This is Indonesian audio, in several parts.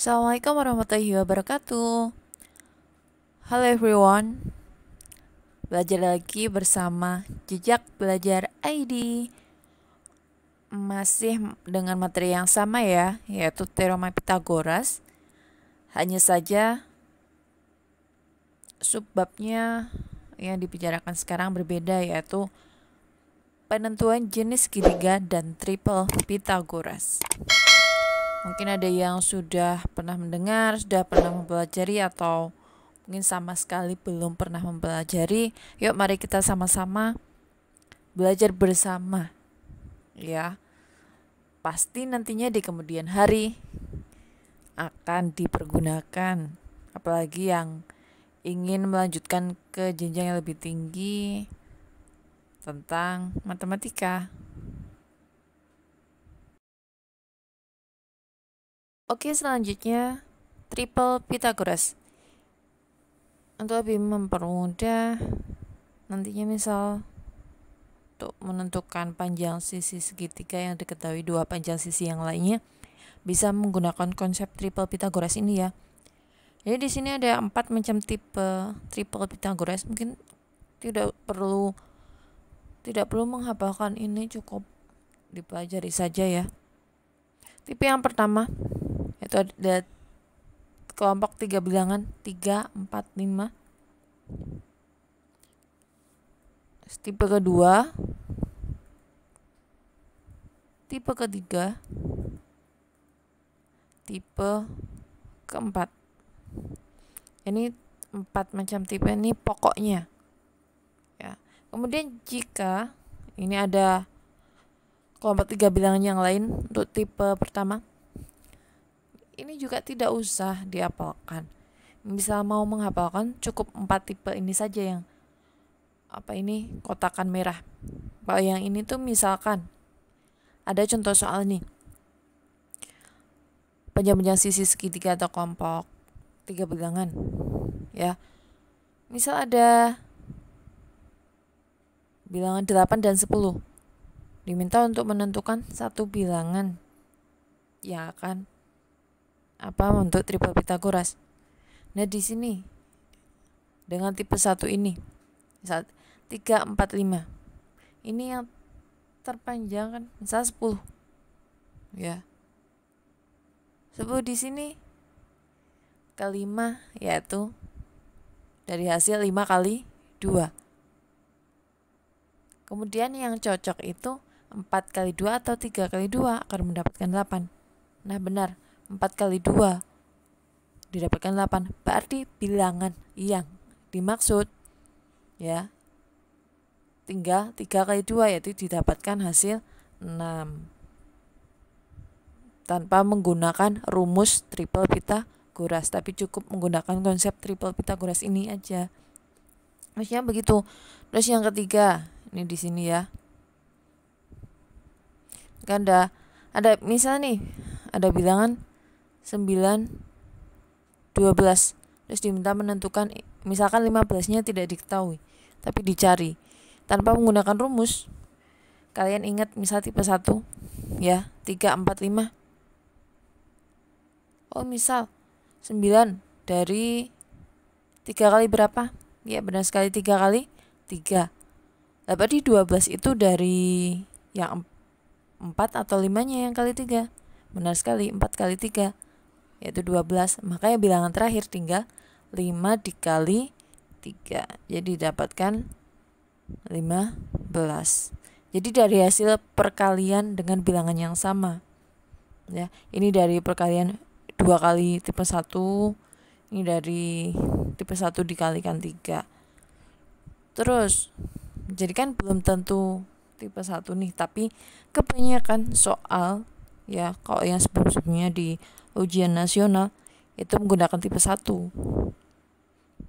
Assalamualaikum warahmatullahi wabarakatuh. Halo everyone, belajar lagi bersama Jejak Belajar ID. Masih dengan materi yang sama ya, yaitu Teorema Pitagoras. Hanya saja subbabnya yang dibicarakan sekarang berbeda, yaitu penentuan jenis segitiga dan triple Pitagoras. Mungkin ada yang sudah pernah mendengar, sudah pernah mempelajari, atau mungkin sama sekali belum pernah mempelajari. Yuk mari kita sama-sama belajar bersama ya. Pasti nantinya di kemudian hari akan dipergunakan, apalagi yang ingin melanjutkan ke jenjang yang lebih tinggi tentang matematika. Oke, selanjutnya triple Pitagoras. Untuk lebih mempermudah nantinya, misal untuk menentukan panjang sisi segitiga yang diketahui dua panjang sisi yang lainnya, bisa menggunakan konsep triple Pitagoras ini ya. Jadi di sini ada 4 macam tipe triple Pitagoras. Mungkin tidak perlu menghafalkan ini, cukup dipelajari saja ya. Tipe yang pertama itu ada kelompok 3 bilangan 3, 4, 5. Tipe kedua, tipe ketiga, tipe keempat. Ini 4 macam tipe ini pokoknya ya. Kemudian jika ini ada kelompok 3 bilangan yang lain untuk tipe pertama, ini juga tidak usah dihafalkan. Misal mau menghafalkan, cukup 4 tipe ini saja yang kotakan merah. Kalau yang ini tuh misalkan ada contoh soal nih, panjang-panjang sisi segitiga atau kelompok 3 bilangan ya. Misal ada bilangan 8 dan 10, diminta untuk menentukan satu bilangan yang akan untuk triple Pitagoras. Nah di sini dengan tipe 1 ini, misal 3, 4, 5, ini yang terpanjang kan misal 10 ya. 10 di sini kelima, yaitu dari hasil 5 kali 2. Kemudian yang cocok itu 4 kali 2 atau 3 kali 2 akan mendapatkan 8. Nah benar, 4 kali 2 didapatkan 8. Berarti bilangan yang dimaksud ya tinggal 3 kali 2, yaitu didapatkan hasil 6. Tanpa menggunakan rumus triple Pitagoras, tapi cukup menggunakan konsep triple Pitagoras ini aja. Maksudnya begitu. Terus yang ketiga, ini di sini ya. Kan ada misal nih, ada bilangan 9, 12. Terus diminta menentukan, misalkan 15-nya tidak diketahui, tapi dicari tanpa menggunakan rumus. Kalian ingat misal tipe 1 ya, 3, 4, 5. Oh misal 9 dari 3 kali berapa? Ya benar sekali, 3 kali 3. Berarti 12 itu dari yang 4 atau 5-nya yang kali 3. Benar sekali, 4 kali 3 yaitu 12. Makanya bilangan terakhir tinggal 5 dikali 3. Jadi dapatkan 15. Jadi dari hasil perkalian dengan bilangan yang sama ya. Ini dari perkalian 2 kali tipe 1, ini dari tipe 1 dikalikan 3. Terus jadi kan belum tentu tipe 1 nih, tapi kebanyakan soal ya, kalau yang sebelum-sebelumnya di ujian nasional itu menggunakan tipe 1.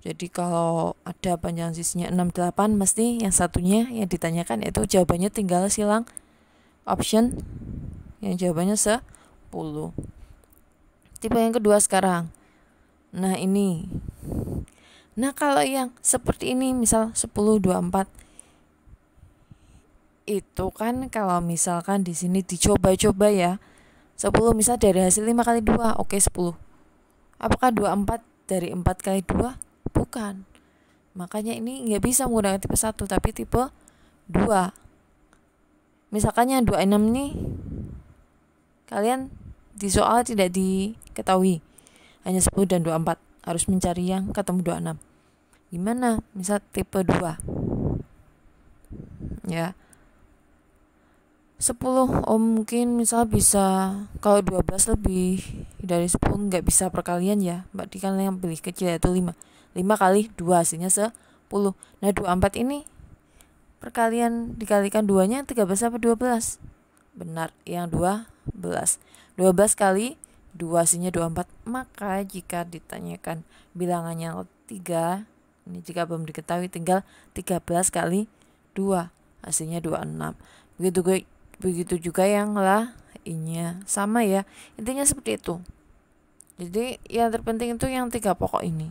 Jadi kalau ada panjang sisinya 6, 8, mesti yang satunya yang ditanyakan yaitu jawabannya tinggal silang option yang jawabannya 10. Tipe yang kedua sekarang. Nah ini. Nah kalau yang seperti ini, misal 10, 24, itu kan kalau misalkan di sini dicoba-coba ya, 10 misal dari hasil 5 kali 2, oke 10. Apakah 24 dari 4 kali 2? Bukan. Makanya ini nggak bisa menggunakan tipe 1, tapi tipe 2. Misalkannya 26 nih, kalian di soal tidak diketahui, hanya 10 dan 24. Harus mencari yang ketemu 26. Gimana? Misal tipe 2. Ya. 10, mungkin misal bisa, kalau 12 lebih dari 10 nggak bisa perkalian ya, berarti kan yang pilih kecil yaitu 5 kali 2 hasilnya 10. Nah 24 ini perkalian dikalikan 2 nya 13 apa 12? Benar, yang 12. 12 kali 2 hasilnya 24. Maka jika ditanyakan bilangannya 3, ini jika belum diketahui, tinggal 13 kali 2 hasilnya 26. Begitu juga yang lainnya, sama ya, intinya seperti itu. Jadi yang terpenting itu yang 3 pokok ini,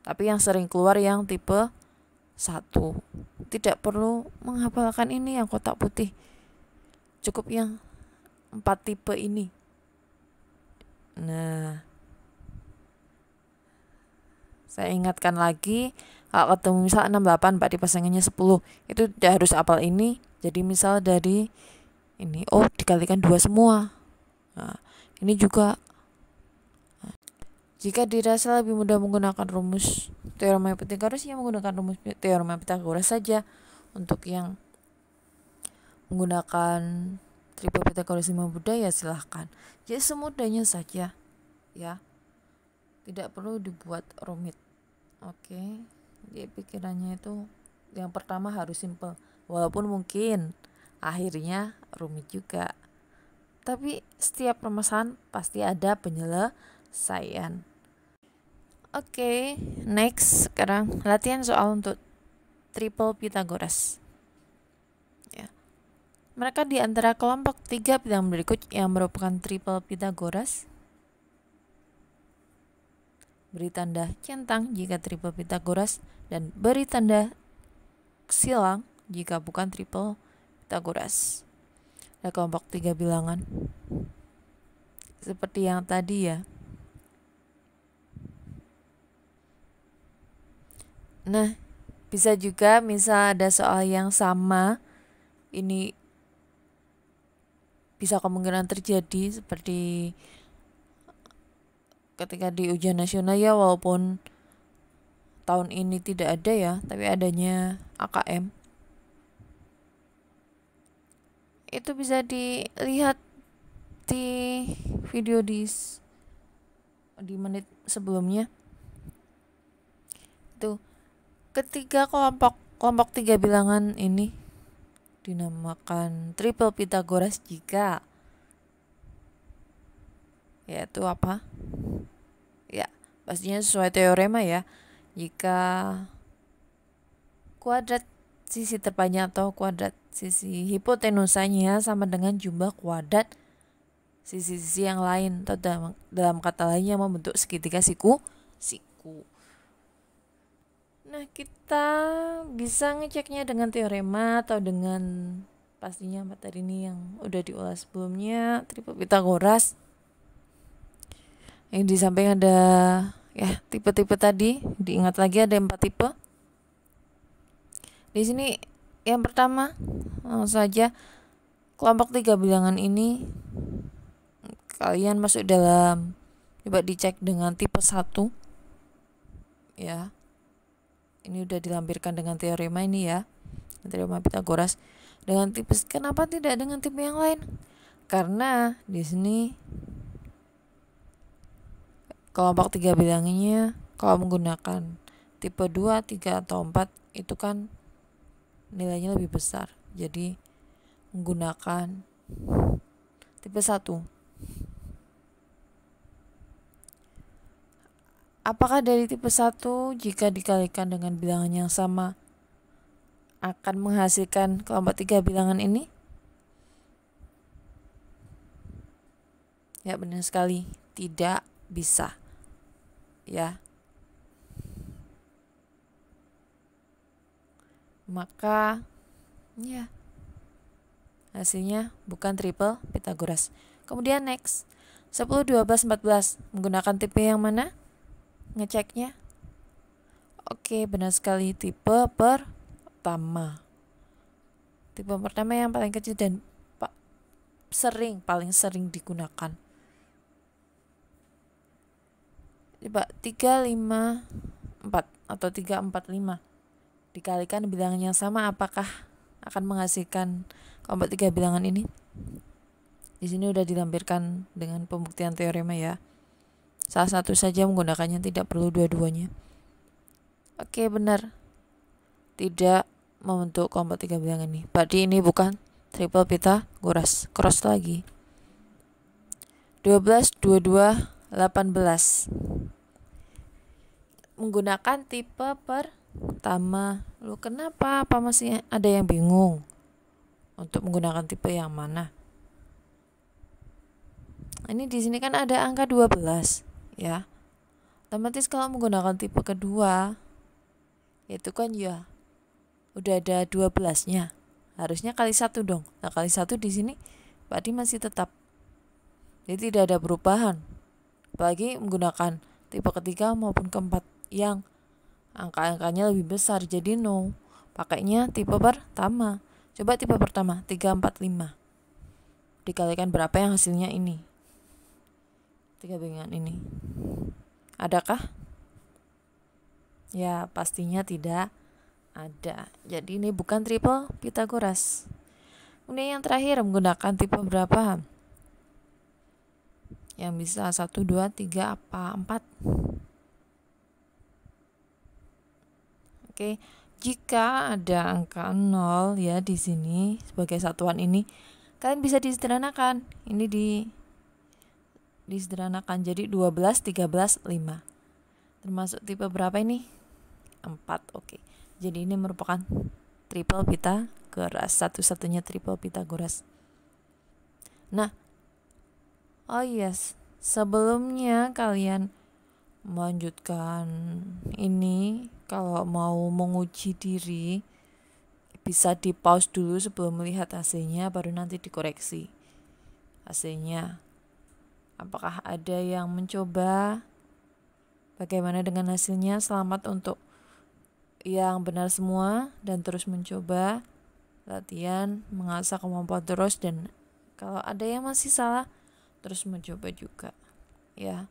tapi yang sering keluar yang tipe 1. Tidak perlu menghafalkan ini yang kotak putih, cukup yang 4 tipe ini. Nah, saya ingatkan lagi, kalau ketemu misal 68 berarti pasangannya 10, itu tidak harus hafal ini. Jadi misal dari ini, dikalikan 2 semua. Nah, ini juga jika dirasa lebih mudah menggunakan rumus teorema Pythagoras, ya menggunakan rumus teorema Pythagoras saja. Untuk yang menggunakan triple Pythagoras 5 Buddha ya silahkan. Jadi semudahnya saja ya, tidak perlu dibuat rumit. Oke. Jadi pikirannya itu yang pertama harus simple, walaupun mungkin akhirnya rumit juga, tapi setiap permasalahan pasti ada penyelesaian. Oke, next, sekarang latihan soal untuk triple Pythagoras ya. Mereka di antara kelompok 3 bilangan berikut yang merupakan triple Pythagoras. Beri tanda centang jika triple Pythagoras dan beri tanda silang jika bukan triple Pythagoras. Ada kelompok 3 bilangan seperti yang tadi ya. Nah, bisa juga misal ada soal yang sama, ini bisa kemungkinan terjadi seperti ketika di ujian nasional ya, walaupun tahun ini tidak ada ya, tapi adanya AKM. Itu bisa dilihat di video di menit sebelumnya. Itu ketiga kelompok 3 bilangan ini dinamakan triple Pythagoras jika yaitu apa? Ya, pastinya sesuai teorema ya. Jika kuadrat sisi terpanjang atau kuadrat sisi hipotenusanya sama dengan jumlah kuadrat sisi-sisi yang lain, atau dalam kata lainnya membentuk segitiga siku. Nah, kita bisa ngeceknya dengan teorema atau dengan pastinya materi ini yang udah diulas sebelumnya, triple Pythagoras. Yang di samping ada ya tipe-tipe tadi, diingat lagi ada 4 tipe. Di sini yang pertama langsung saja, kelompok 3 bilangan ini kalian masuk dalam, coba dicek dengan tipe 1 ya. Ini udah dilampirkan dengan teorema ini ya, teorema Pythagoras. Dengan tipe, kenapa tidak dengan tipe yang lain? Karena di sini kelompok 3 bilangannya kalau menggunakan tipe 2, 3 atau 4 itu kan nilainya lebih besar. Jadi menggunakan tipe 1. Apakah dari tipe 1 jika dikalikan dengan bilangan yang sama akan menghasilkan kelompok 3 bilangan ini? Ya, benar sekali, tidak bisa. Ya. Maka ya hasilnya bukan triple Pythagoras. Kemudian next, 10, 12, 14. Menggunakan tipe yang mana? Ngeceknya. Oke, benar sekali, tipe pertama. Tipe pertama yang paling kecil dan paling sering digunakan. Coba 3, 5, 4 atau 3, 4, 5 dikalikan bilangan yang sama, apakah akan menghasilkan kelompok 3 bilangan ini? Di sini udah dilampirkan dengan pembuktian teorema ya. Salah satu saja menggunakannya, tidak perlu dua-duanya. Oke, benar. Tidak membentuk kelompok 3 bilangan ini. Berarti ini bukan triple Pythagoras. Cross lagi. 12, 22, 18. Menggunakan tipe pertama. Lu kenapa? Apa masih ada yang bingung untuk menggunakan tipe yang mana? Ini di sini kan ada angka 12, ya. Otomatis kalau menggunakan tipe kedua, itu kan ya udah ada 12-nya. Harusnya kali 1 dong. Nah, kali 1 di sini berarti masih tetap. Jadi tidak ada perubahan. Apalagi menggunakan tipe ketiga maupun keempat yang angka-angkanya lebih besar, jadi no. Pakainya tipe pertama. Coba tipe pertama, 3, 4, 5. Dikalikan berapa yang hasilnya ini? 3 bilangan ini. Adakah? Ya, pastinya tidak ada. Jadi ini bukan triple Pythagoras. Kemudian yang terakhir, menggunakan tipe berapa? Yang bisa 1, 2, 3, apa 4? Oke, jika ada angka 0 ya di sini sebagai satuan ini, kalian bisa disederhanakan. Ini disederhanakan jadi 12, 13, 5. Termasuk tipe berapa ini? 4. Oke. Jadi ini merupakan triple Pythagoras, satu-satunya triple Pythagoras. Nah, oh yes, sebelumnya kalian melanjutkan ini, kalau mau menguji diri bisa di pause dulu sebelum melihat hasilnya, baru nanti dikoreksi hasilnya. Apakah ada yang mencoba? Bagaimana dengan hasilnya? Selamat untuk yang benar semua dan terus mencoba. Latihan, mengasah kemampuan terus, dan kalau ada yang masih salah terus mencoba juga, ya.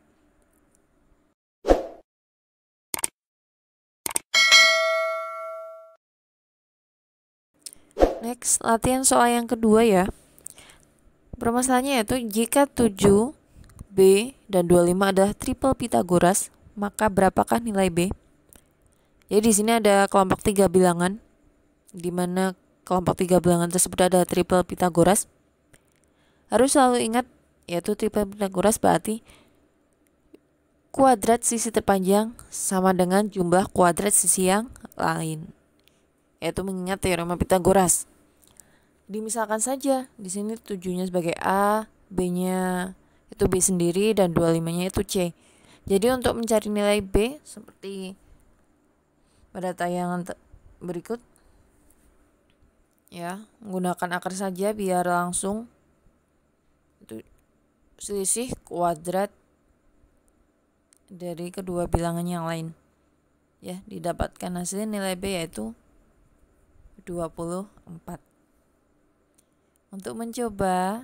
Next, latihan soal yang kedua ya. Permasalahannya yaitu jika 7, B, dan 25 adalah triple Pythagoras, maka berapakah nilai B? Jadi di sini ada kelompok 3 bilangan, di mana kelompok 3 bilangan tersebut ada triple Pythagoras. Harus selalu ingat, yaitu triple Pythagoras berarti kuadrat sisi terpanjang sama dengan jumlah kuadrat sisi yang lain, yaitu mengingat teorema Pythagoras. Dimisalkan saja, di sini 7-nya sebagai A, B-nya itu B sendiri, dan 25-nya itu C. Jadi untuk mencari nilai B, seperti pada tayangan berikut, ya, menggunakan akar saja biar langsung itu selisih kuadrat dari kedua bilangan yang lain. Ya, didapatkan hasil nilai B yaitu 24. Untuk mencoba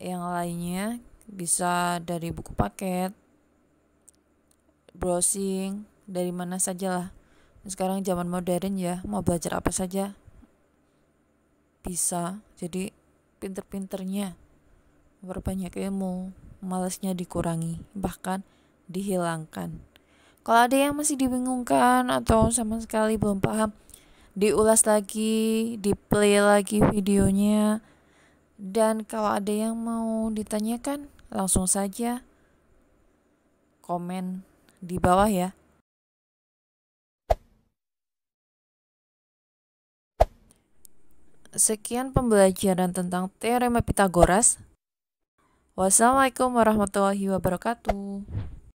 yang lainnya bisa dari buku paket, browsing, dari mana saja lah. Sekarang zaman modern ya, mau belajar apa saja bisa. Jadi pinter-pinternya memperbanyak ilmu, malasnya dikurangi, bahkan dihilangkan. Kalau ada yang masih dibingungkan atau sama sekali belum paham, diulas lagi, di play lagi videonya. Dan kalau ada yang mau ditanyakan, langsung saja komen di bawah ya. Sekian pembelajaran tentang teorema Pythagoras. Wassalamualaikum warahmatullahi wabarakatuh.